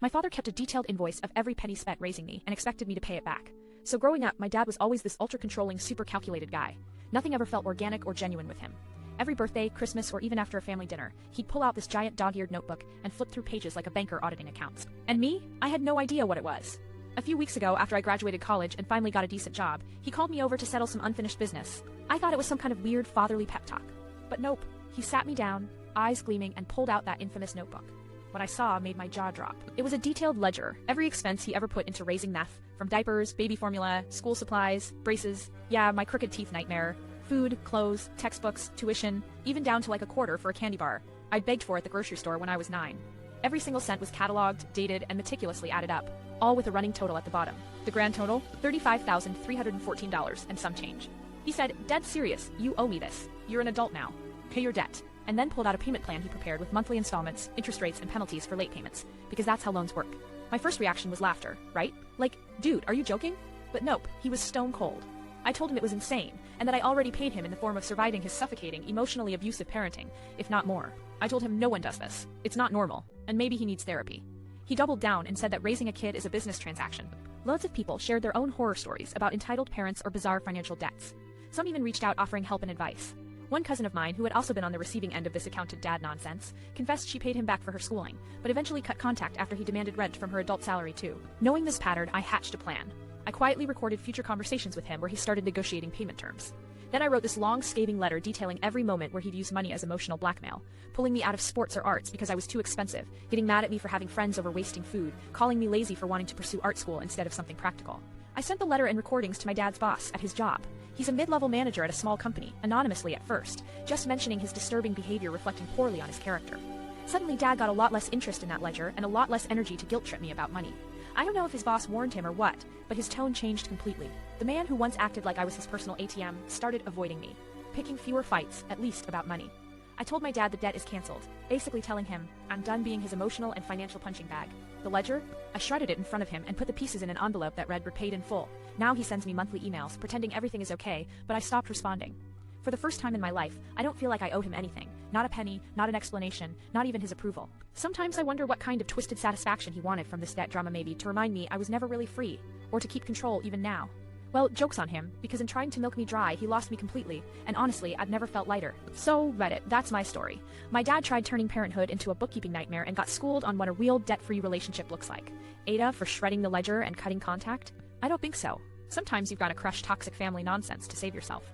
My father kept a detailed invoice of every penny spent raising me and expected me to pay it back. So growing up, my dad was always this ultra-controlling, super calculated guy. Nothing ever felt organic or genuine with him. Every birthday, Christmas, or even after a family dinner, he'd pull out this giant dog-eared notebook and flip through pages like a banker auditing accounts. And me? I had no idea what it was. A few weeks ago, after I graduated college and finally got a decent job, he called me over to settle some unfinished business. I thought it was some kind of weird fatherly pep talk. But nope. He sat me down, eyes gleaming, and pulled out that infamous notebook. What I saw made my jaw drop. It was a detailed ledger, every expense he ever put into raising Neff, from diapers, baby formula, school supplies, braces, yeah, my crooked teeth nightmare, food, clothes, textbooks, tuition, even down to like a quarter for a candy bar I'd begged for at the grocery store when I was 9. Every single cent was cataloged, dated, and meticulously added up, all with a running total at the bottom. The grand total? $35,314 and some change. He said, "Dead serious, you owe me this. You're an adult now. Pay your debt." And then pulled out a payment plan he prepared with monthly installments, interest rates, and penalties for late payments, because that's how loans work. My first reaction was laughter, right? Like, dude, are you joking? But nope, he was stone cold. I told him it was insane, and that I already paid him in the form of surviving his suffocating, emotionally abusive parenting, if not more. I told him no one does this. It's not normal, and maybe he needs therapy. He doubled down and said that raising a kid is a business transaction. Loads of people shared their own horror stories about entitled parents or bizarre financial debts. Some even reached out offering help and advice. One cousin of mine, who had also been on the receiving end of this accountant dad nonsense, confessed she paid him back for her schooling, but eventually cut contact after he demanded rent from her adult salary too. Knowing this pattern, I hatched a plan. I quietly recorded future conversations with him where he started negotiating payment terms. Then I wrote this long, scathing letter detailing every moment where he'd used money as emotional blackmail, pulling me out of sports or arts because I was too expensive, getting mad at me for having friends over wasting food, calling me lazy for wanting to pursue art school instead of something practical. I sent the letter and recordings to my dad's boss at his job. He's a mid-level manager at a small company, anonymously at first, just mentioning his disturbing behavior reflecting poorly on his character. Suddenly, Dad got a lot less interest in that ledger and a lot less energy to guilt-trip me about money. I don't know if his boss warned him or what, but his tone changed completely. The man who once acted like I was his personal ATM started avoiding me, picking fewer fights, at least about money. I told my dad the debt is canceled, basically telling him I'm done being his emotional and financial punching bag. The ledger? I shredded it in front of him and put the pieces in an envelope that read repaid in full. Now he sends me monthly emails, pretending everything is okay, but I stopped responding. For the first time in my life, I don't feel like I owe him anything. Not a penny, not an explanation, not even his approval. Sometimes I wonder what kind of twisted satisfaction he wanted from this debt drama, maybe to remind me I was never really free, or to keep control even now. Well, joke's on him, because in trying to milk me dry, he lost me completely, and honestly, I've never felt lighter. So, Reddit, that's my story. My dad tried turning parenthood into a bookkeeping nightmare and got schooled on what a real debt-free relationship looks like. Ada for shredding the ledger and cutting contact? I don't think so. Sometimes you've got to crush toxic family nonsense to save yourself.